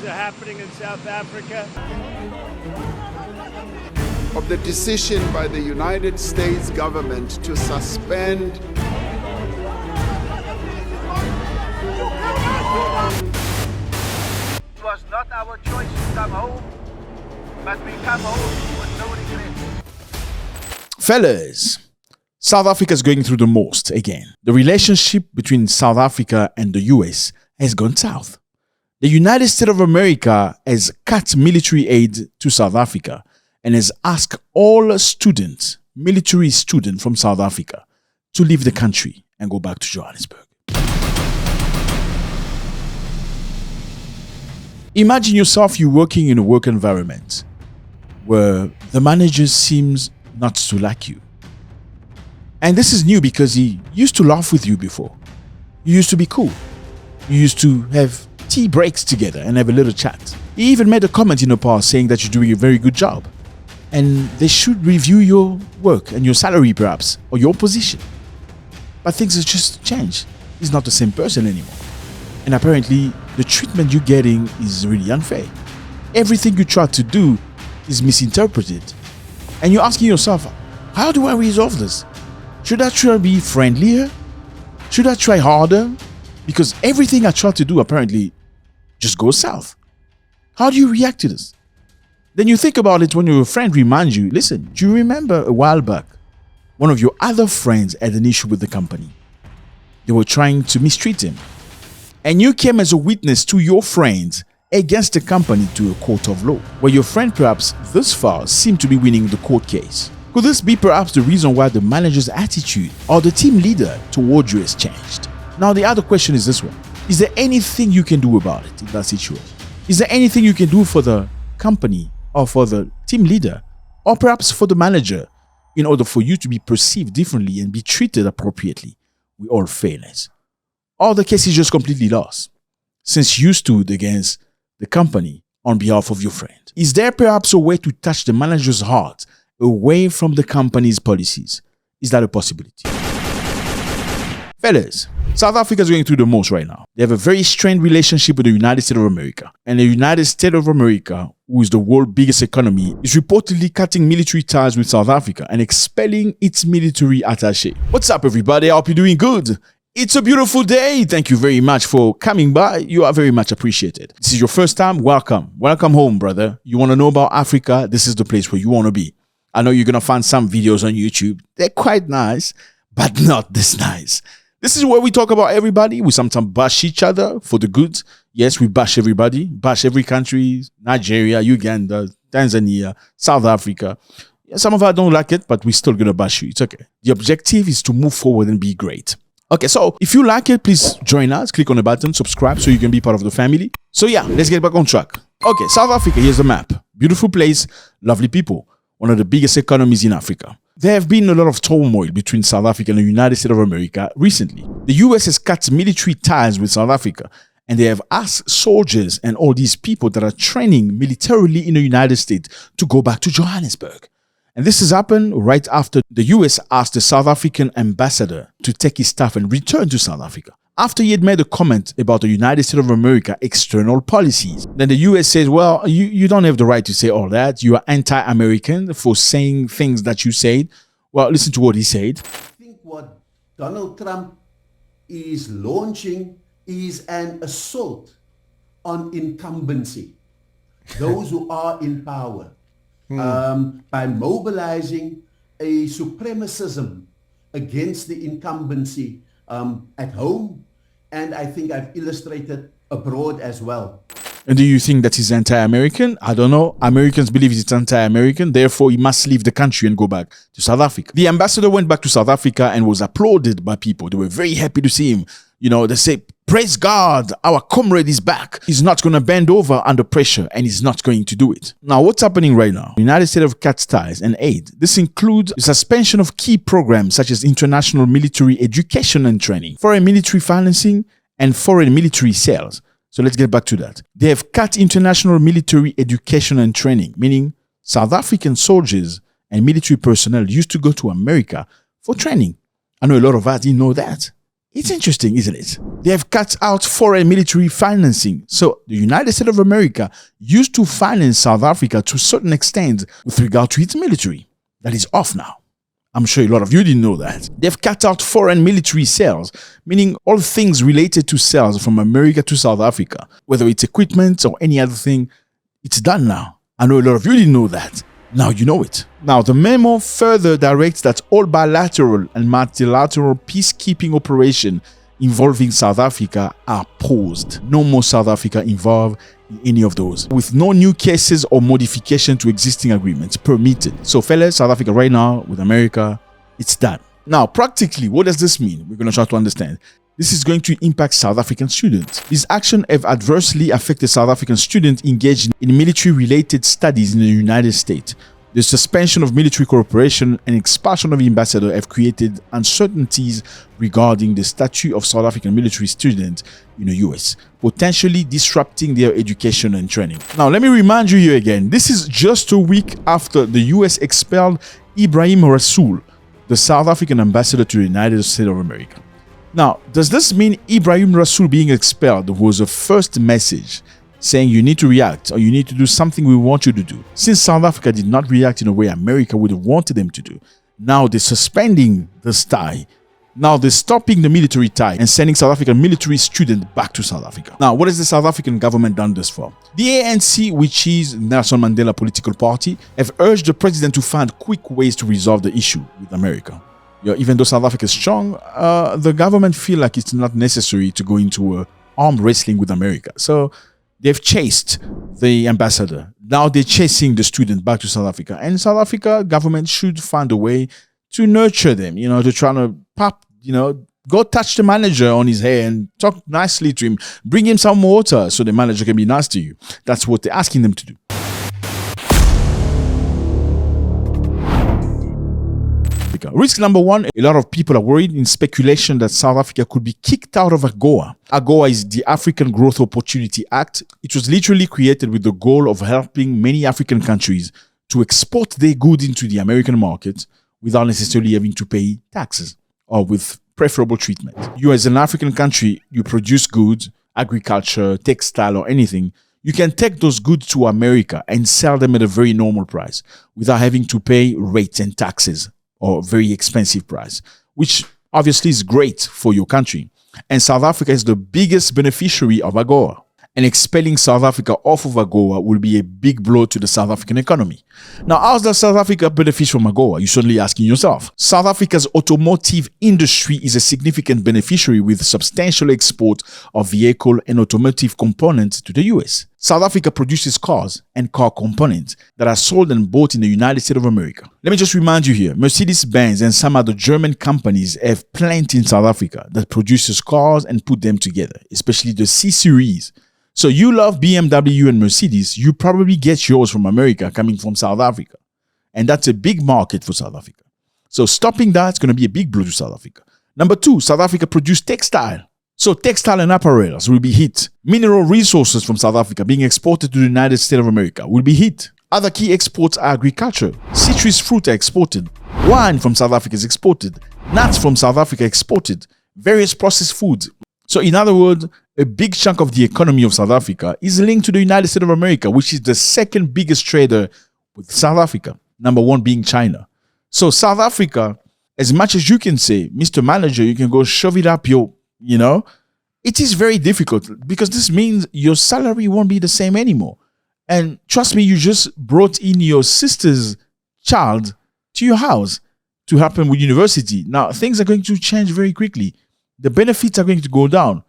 are happening in South Africa. Of the decision by the United States government to suspend It was not our choice to come home, but we come home with no regrets. Fellas, South Africa is going through the most again. The relationship between South Africa and the US has gone south. The United States of America has cut military aid to South Africa and has asked all students, military students from South Africa, to leave the country and go back to Johannesburg. Imagine yourself, you're working in a work environment where the manager seems not to like you. And this is new because he used to laugh with you before. You used to be cool. You used to have tea breaks together and have a little chat. He even made a comment in the past saying that you're doing a very good job and they should review your work and your salary perhaps, or your position. But things have just changed. He's not the same person anymore. And apparently the treatment you're getting is really unfair. Everything you try to do is misinterpreted. And you're asking yourself, how do I resolve this? Should I try to be friendlier? Should I try harder? Because everything I try to do apparently just goes south. How do you react to this? Then you think about it when your friend reminds you, listen, do you remember a while back, one of your other friends had an issue with the company? They were trying to mistreat him. And you came as a witness to your friends against the company to a court of law, where your friend perhaps thus far seemed to be winning the court case. Could this be perhaps the reason why the manager's attitude or the team leader toward you has changed? Now the other question is this one. Is there anything you can do about it in that situation? Is there anything you can do for the company or for the team leader or perhaps for the manager in order for you to be perceived differently and be treated appropriately with all fairness? Or the case is just completely lost since you stood against the company on behalf of your friend? Is there perhaps a way to touch the manager's heart away from the company's policies? Is that a possibility? Fellas, South Africa is going through the most right now. They have a very strained relationship with the United States of America. And the United States of America, who is the world's biggest economy, is reportedly cutting military ties with South Africa and expelling its military attaché. What's up, everybody? I hope you're doing good. It's a beautiful day. Thank you very much for coming by. You are very much appreciated. This is your first time. Welcome. Welcome home, brother. You want to know about Africa? This is the place where you want to be. I know you're going to find some videos on YouTube. They're quite nice, but not this nice. This is where we talk about everybody. We sometimes bash each other for the good. Yes, we bash everybody. Bash every country. Nigeria, Uganda, Tanzania, South Africa. Some of us don't like it, but we're still going to bash you. It's okay. The objective is to move forward and be great. Okay, so if you like it, please join us. Click on the button, subscribe so you can be part of the family. So yeah, let's get back on track. Okay, South Africa, here's the map. Beautiful place, lovely people. One of the biggest economies in Africa. There have been a lot of turmoil between South Africa and the United States of America recently. The US has cut military ties with South Africa, and they have asked soldiers and all these people that are training militarily in the United States to go back to Johannesburg. And this has happened right after the US asked the South African ambassador to take his staff and return to South Africa, after he had made a comment about the United States of America external policies. Then the US says, well, you don't have the right to say all that. You are anti-American for saying things that you said. Well, listen to what he said. I think what Donald Trump is launching is an assault on incumbency, those who are in power, by mobilizing a supremacism against the incumbency at home, and I think I've illustrated abroad as well. And do you think that he's anti-American? I don't know. Americans believe he's anti-American, therefore he must leave the country and go back to South Africa. The ambassador went back to South Africa and was applauded by people. They were very happy to see him. You know, they say, praise God, our comrade is back. He's not going to bend over under pressure, and he's not going to do it. Now, what's happening right now? The United States have cut ties and aid. This includes the suspension of key programs such as international military education and training, foreign military financing, and foreign military sales. So let's get back to that. They have cut international military education and training, meaning South African soldiers and military personnel used to go to America for training. I know a lot of us didn't know that. It's interesting, isn't it? They have cut out foreign military financing. So the United States of America used to finance South Africa to a certain extent with regard to its military. That is off now. I'm sure a lot of you didn't know that. They've cut out foreign military sales, meaning all things related to sales from America to South Africa, whether it's equipment or any other thing, it's done now. I know a lot of you didn't know that. Now you know it. Now, the memo further directs that all bilateral and multilateral peacekeeping operations involving South Africa are paused. No more South Africa involved in any of those, with no new cases or modification to existing agreements permitted. So, fellas, South Africa right now with America, it's done. Now, practically, what does this mean? We're going to try to understand. This is going to impact South African students. These actions have adversely affected South African students engaged in military-related studies in the United States. The suspension of military cooperation and expulsion of the ambassador have created uncertainties regarding the status of South African military students in the US, potentially disrupting their education and training. Now, let me remind you here again, this is just a week after the US expelled Ibrahim Rasool, the South African ambassador to the United States of America. Now, does this mean Ibrahim Rasool being expelled was a first message saying you need to react or you need to do something we want you to do? Since South Africa did not react in a way America would have wanted them to do, now they're suspending this tie. Now they're stopping the military tie and sending South African military students back to South Africa. Now, what has the South African government done this for? The ANC, which is Nelson Mandela political party, have urged the president to find quick ways to resolve the issue with America. Even though South Africa is strong, the government feel like it's not necessary to go into armed wrestling with America. So they've chased the ambassador. Now they're chasing the student back to South Africa. And South Africa government should find a way to nurture them, to try to go touch the manager on his hair and talk nicely to him. Bring him some water so the manager can be nice to you. That's what they're asking them to do. Risk number one, a lot of people are worried in speculation that South Africa could be kicked out of AGOA. AGOA is the African Growth Opportunity Act. It was literally created with the goal of helping many African countries to export their goods into the American market without necessarily having to pay taxes or with preferable treatment. You as an African country, you produce goods, agriculture, textile or anything, you can take those goods to America and sell them at a very normal price without having to pay rates and taxes or very expensive price, which obviously is great for your country. And South Africa is the biggest beneficiary of AGOA. And expelling South Africa off of AGOA will be a big blow to the South African economy. Now, how does South Africa benefit from AGOA? You're certainly asking yourself. South Africa's automotive industry is a significant beneficiary with substantial export of vehicle and automotive components to the US. South Africa produces cars and car components that are sold and bought in the United States of America. Let me just remind you here, Mercedes-Benz and some other German companies have plants in South Africa that produces cars and put them together, especially the C-Series. So you love BMW and Mercedes, you probably get yours from America coming from South Africa. And that's a big market for South Africa. So stopping that is going to be a big blow to South Africa. Number two, South Africa produces textile. So textile and apparels will be hit. Mineral resources from South Africa being exported to the United States of America will be hit. Other key exports are agriculture. Citrus fruit are exported. Wine from South Africa is exported. Nuts from South Africa exported. Various processed foods. So in other words, a big chunk of the economy of South Africa is linked to the United States of America, which is the second biggest trader with South Africa, number one being China. So South Africa, as much as you can say, Mr. Manager, you can go shove it up your, it is very difficult because this means your salary won't be the same anymore. And trust me, you just brought in your sister's child to your house to help him with university. Now, things are going to change very quickly. The benefits are going to go down.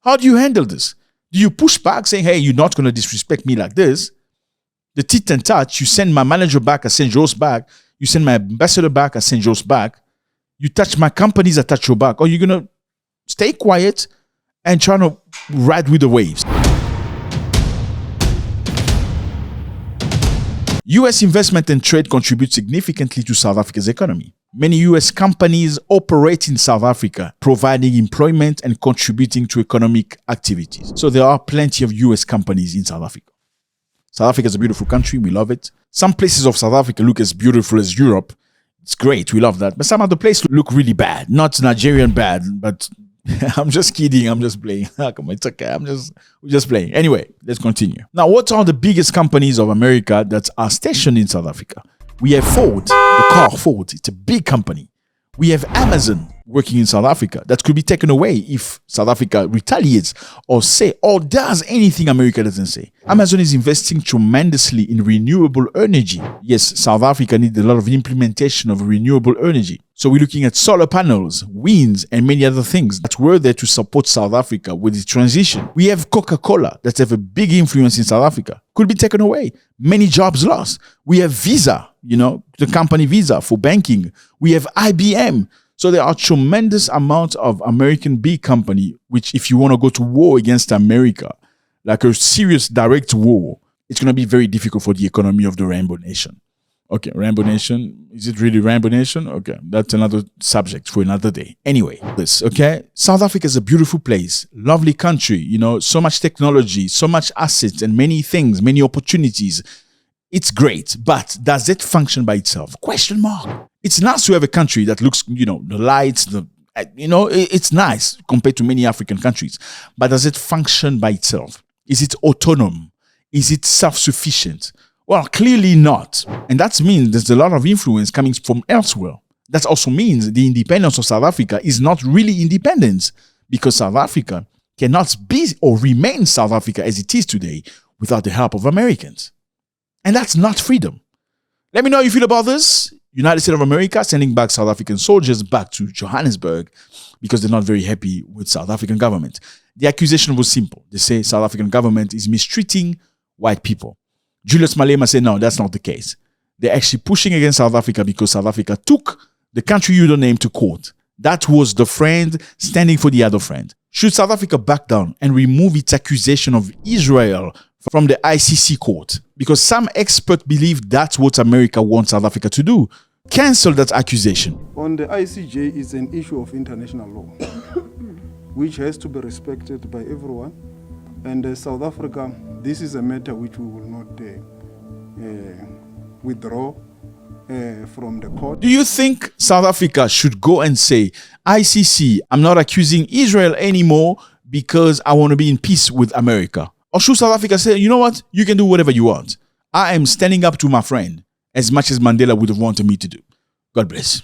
How do you handle this? Do you push back saying, hey, you're not going to disrespect me like this? The tit and touch, you send my manager back, I send yours back. You send my ambassador back, I send yours back. You touch my companies, I touch your back. Or you're going to stay quiet and try to ride with the waves. U.S. investment and trade contribute significantly to South Africa's economy. Many U.S. companies operate in South Africa, providing employment and contributing to economic activities. So there are plenty of U.S. companies in South Africa. South Africa is a beautiful country. We love it. Some places of South Africa look as beautiful as Europe. It's great. We love that. But some other places look really bad. Not Nigerian bad, but I'm just kidding. I'm just playing. Come on, it's okay. We're just playing. Anyway, let's continue. Now, what are the biggest companies of America that are stationed in South Africa? We have Ford, the car Ford. It's a big company. We have Amazon working in South Africa that could be taken away if South Africa retaliates or does anything America doesn't say. Amazon is investing tremendously in renewable energy. Yes, South Africa needs a lot of implementation of renewable energy. So we're looking at solar panels, winds, and many other things that were there to support South Africa with its transition. We have Coca-Cola that have a big influence in South Africa. Could be taken away. Many jobs lost. We have Visa, the company Visa for banking. We have IBM. So there are tremendous amount of American big company, which if you want to go to war against America, like a serious direct war, it's going to be very difficult for the economy of the Rainbow Nation. Okay, Rainbow Nation. Is it really Rainbow Nation? Okay, that's another subject for another day. Anyway, South Africa is a beautiful place, lovely country, so much technology, so much assets and many things, many opportunities. It's great, but does it function by itself? Question mark. It's nice to have a country that looks, the lights, it's nice compared to many African countries. But does it function by itself? Is it autonomous? Is it self-sufficient? Well, clearly not. And that means there's a lot of influence coming from elsewhere. That also means the independence of South Africa is not really independence, because South Africa cannot be or remain South Africa as it is today without the help of Americans. And that's not freedom. Let me know how you feel about this. United States of America sending back South African soldiers back to Johannesburg because they're not very happy with South African government. The accusation was simple. They say South African government is mistreating white people. Julius Malema said, no, that's not the case. They're actually pushing against South Africa because South Africa took the country you don't name to court. That was the friend standing for the other friend. Should South Africa back down and remove its accusation of Israel from the ICC court? Because some experts believe that's what America wants South Africa to do. Cancel that accusation. On the ICJ is an issue of international law, which has to be respected by everyone. And South Africa, this is a matter which we will not withdraw from the court. Do you think South Africa should go and say, ICC, I'm not accusing Israel anymore because I want to be in peace with America? Or should South Africa say, you know what, you can do whatever you want. I am standing up to my friend as much as Mandela would have wanted me to do. God bless.